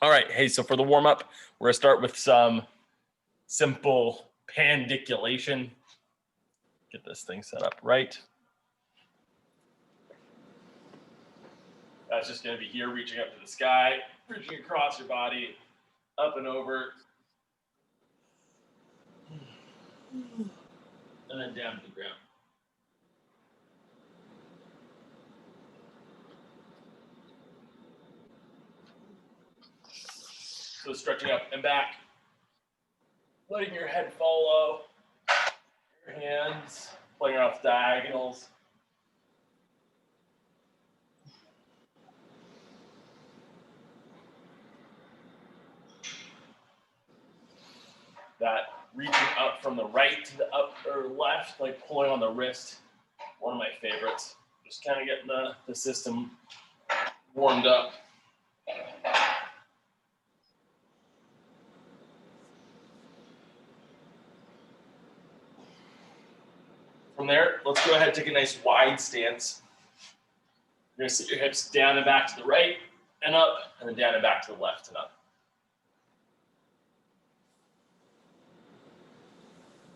All right, hey, so for the warm-up, we're gonna start with some simple pandiculation. Get this thing set up right. That's just gonna be here, reaching up to the sky, reaching across your body, up and over, and then down to the ground. So stretching up and back, letting your head follow, your hands playing off diagonals. That reaching up from the right to the upper left, like pulling on the wrist, one of my favorites. Just kind of getting the system warmed up. From there, let's go ahead and take a nice wide stance. You're gonna sit your hips down and back to the right and up, and then down and back to the left and up.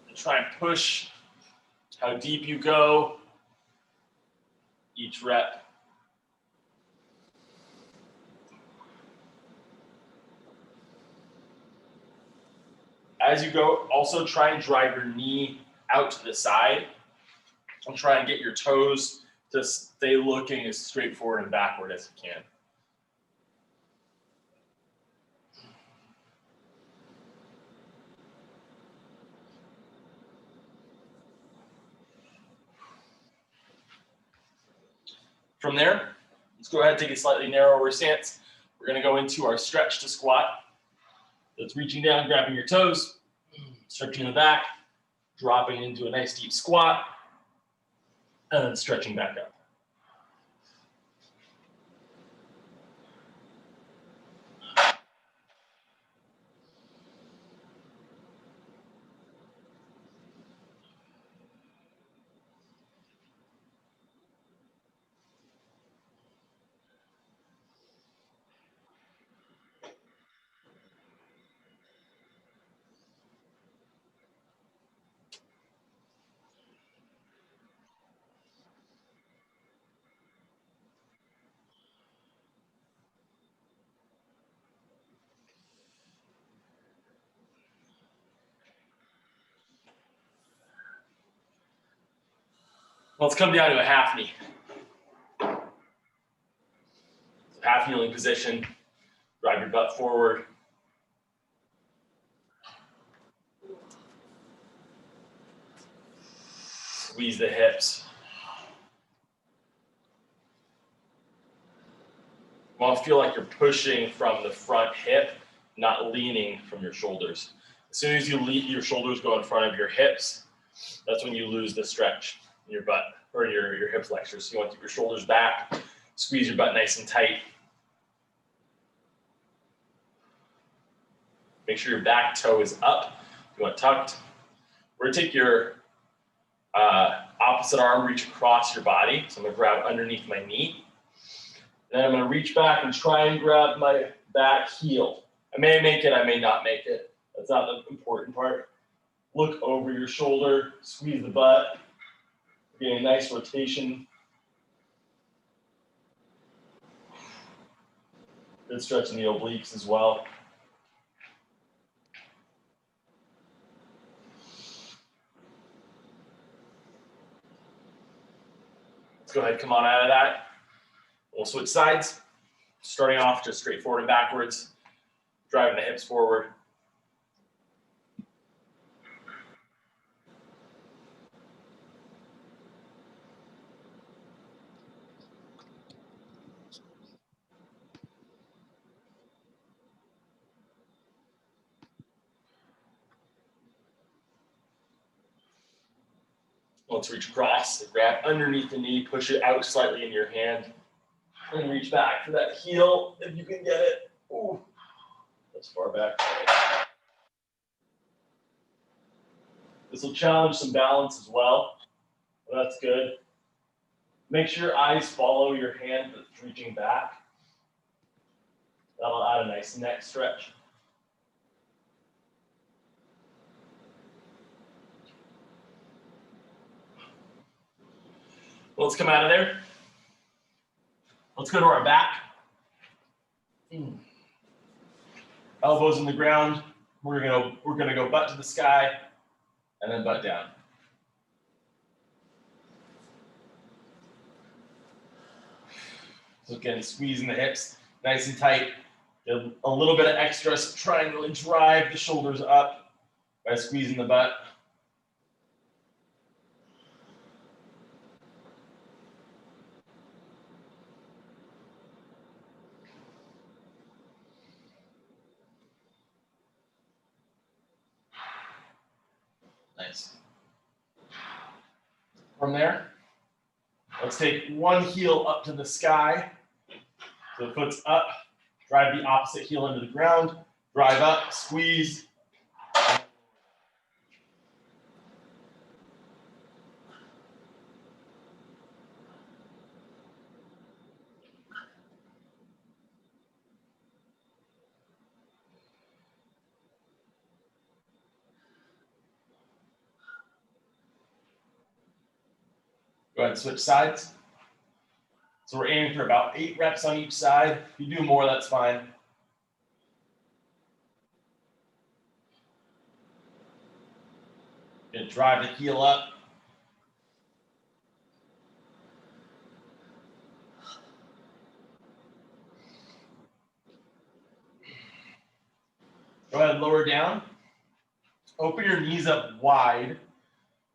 And try and push how deep you go each rep. As you go, also try and drive your knee out to the side and try and get your toes to stay looking as straightforward and backward as you can. From there, let's go ahead and take a slightly narrower stance. We're gonna go into our stretch to squat. That's reaching down, grabbing your toes, stretching the back, dropping into a nice deep squat, and then stretching back up. Let's come down to a half knee. Half kneeling position, drive your butt forward. Squeeze the hips. You want to feel like you're pushing from the front hip, not leaning from your shoulders. As soon as your shoulders go in front of your hips, that's when you lose the stretch in your butt or your hip flexors. So you want to keep your shoulders back, squeeze your butt nice and tight. Make sure your back toe is up. You want tucked. We're gonna take your opposite arm, reach across your body. So I'm gonna grab underneath my knee. Then I'm gonna reach back and try and grab my back heel. I may make it, I may not make it. That's not the important part. Look over your shoulder, squeeze the butt. Getting a nice rotation. Good stretch in the obliques as well. Let's go ahead, come on out of that. We'll switch sides. Starting off just straight forward and backwards, driving the hips forward. Let's reach across, grab underneath the knee, push it out slightly in your hand, and reach back for that heel if you can get it. Ooh, that's far back. This will challenge some balance as well. That's good. Make sure your eyes follow your hand that's reaching back. That'll Got a nice neck stretch. Let's come out of there. Let's go to our back. Elbows in the ground. We're gonna go butt to the sky and then butt down. So again, squeezing the hips nice and tight. Get a little bit of extra, try and really drive the shoulders up by squeezing the butt. Nice. From there, let's take one heel up to the sky. So the foot's up, drive the opposite heel into the ground, drive up, squeeze. Go ahead and switch sides. So we're aiming for about 8 reps on each side. If you do more, that's fine. Good, drive the heel up. Go ahead and lower down. Open your knees up wide.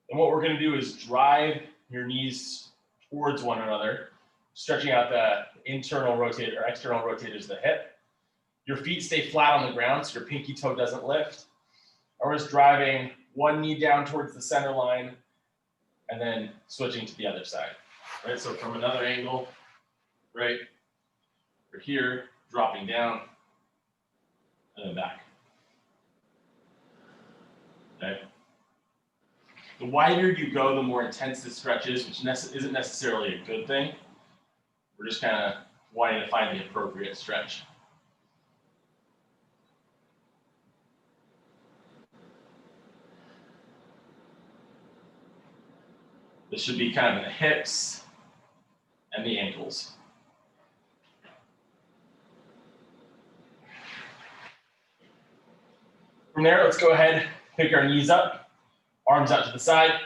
And what we're gonna do is drive your knees towards one another, stretching out the internal rotator or external rotators of the hip. Your feet stay flat on the ground, so your pinky toe doesn't lift. And we're just driving one knee down towards the center line and then switching to the other side, right? So from another angle, right? We're here, dropping down, and then back. Okay. The wider you go, the more intense the stretch is, which isn't necessarily a good thing. We're just kind of wanting to find the appropriate stretch. This should be kind of in the hips and the ankles. From there, let's go ahead, pick our knees up, arms out to the side.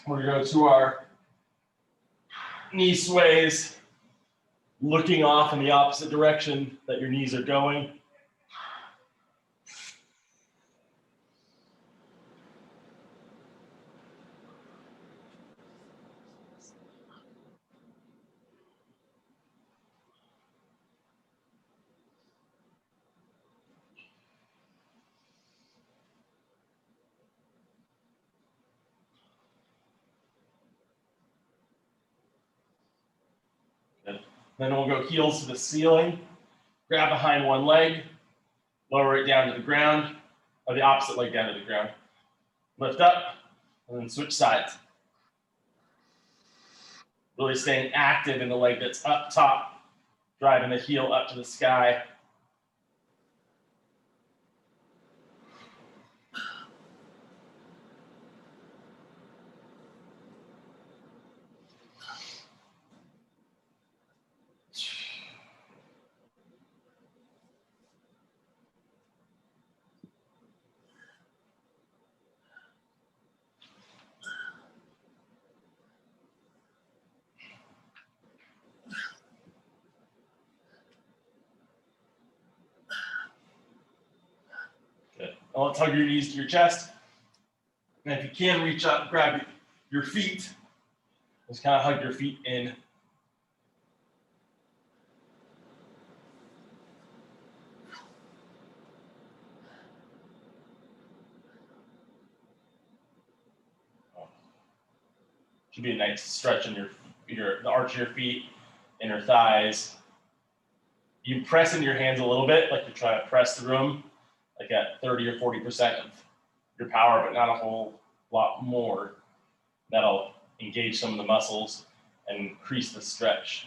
We're gonna go to our knee sways, looking off in the opposite direction that your knees are going. Then we'll go heels to the ceiling, grab behind one leg, lower it down to the ground, or the opposite leg down to the ground. Lift up, and then switch sides. Really staying active in the leg that's up top, driving the heel up to the sky. Good. Now let's hug your knees to your chest. And if you can, reach up, grab your feet. Just kind of hug your feet in. Should be a nice stretch in the arch of your feet, inner thighs. You can press in your hands a little bit, like you're trying to press through them, like at 30 or 40% of your power, but not a whole lot more. That'll engage some of the muscles and increase the stretch.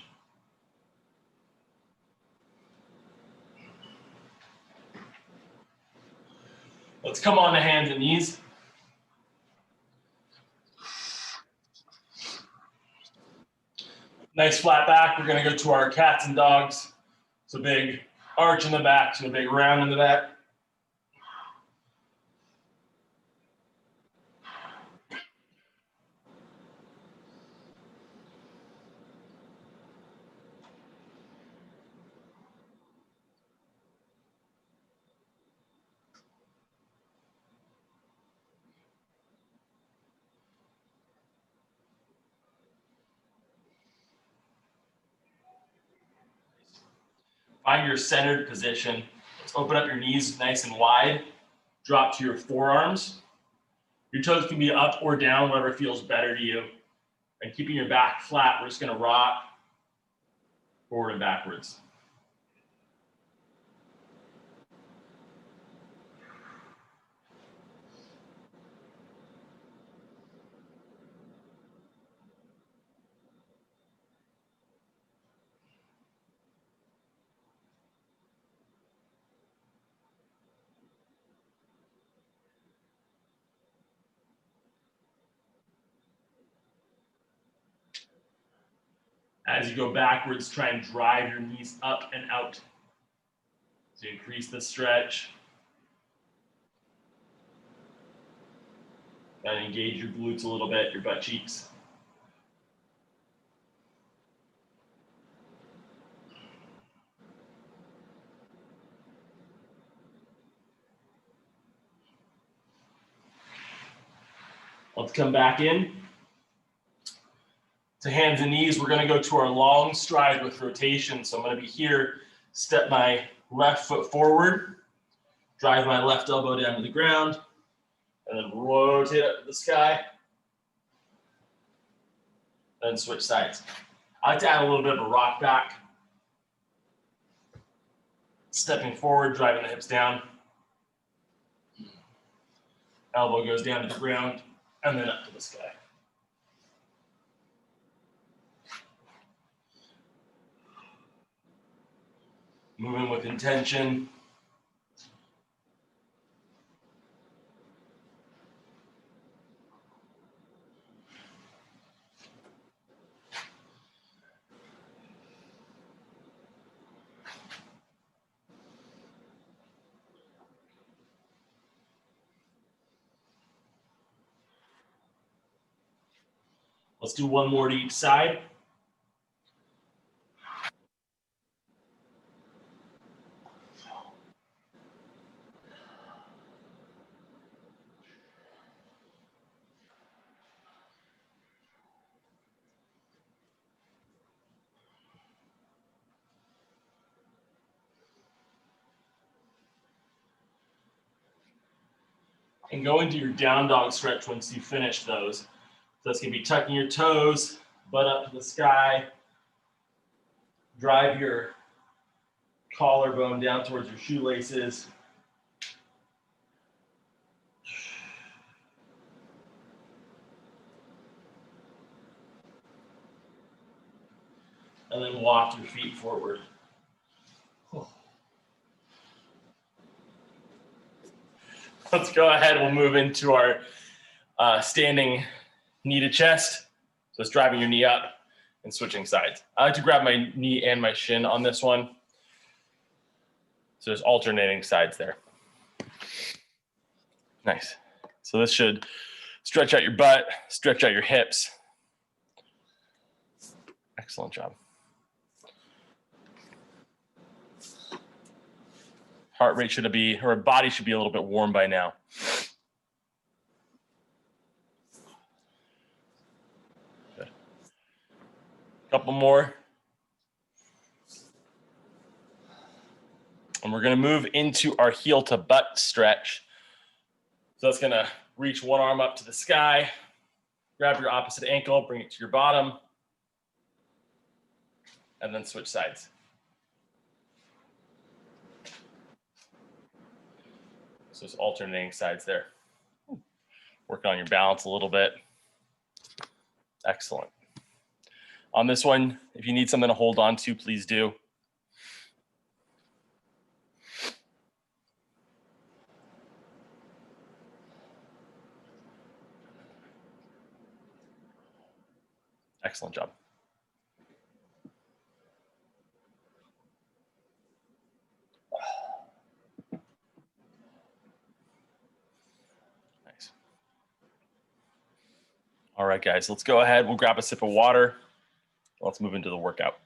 Let's come on to hands and knees. Nice flat back. We're going to go to our cats and dogs. So big arch in the back, so a big round in the back. Find your centered position. Let's open up your knees nice and wide. Drop to your forearms. Your toes can be up or down, whatever feels better to you. And keeping your back flat, we're just going to rock forward and backwards. As you go backwards, try and drive your knees up and out to increase the stretch. And engage your glutes a little bit, your butt cheeks. Let's come back in to hands and knees. We're going to go to our long stride with rotation. So I'm going to be here, step my left foot forward, drive my left elbow down to the ground, and then rotate up to the sky, and switch sides. I like to add a little bit of a rock back. Stepping forward, driving the hips down. Elbow goes down to the ground, and then up to the sky. Moving with intention. Let's do one more to each side. And go into your down dog stretch once you finish those. So that's going to be tucking your toes, butt up to the sky. Drive your collarbone down towards your shoelaces. And then walk your feet forward. Let's go ahead. We'll move into our standing knee to chest. So it's driving your knee up and switching sides. I like to grab my knee and my shin on this one. So there's alternating sides there. Nice. So this should stretch out your butt, stretch out your hips. Excellent job. Heart rate should be, or body should be a little bit warm by now. Good. Couple more. And we're gonna move into our heel to butt stretch. So that's gonna reach one arm up to the sky, grab your opposite ankle, bring it to your bottom, and then switch sides. So it's alternating sides there. Working on your balance a little bit. Excellent. On this one, if you need something to hold on to, please do. Excellent job. Nice. All right, guys, let's go ahead. We'll grab a sip of water. Let's move into the workout.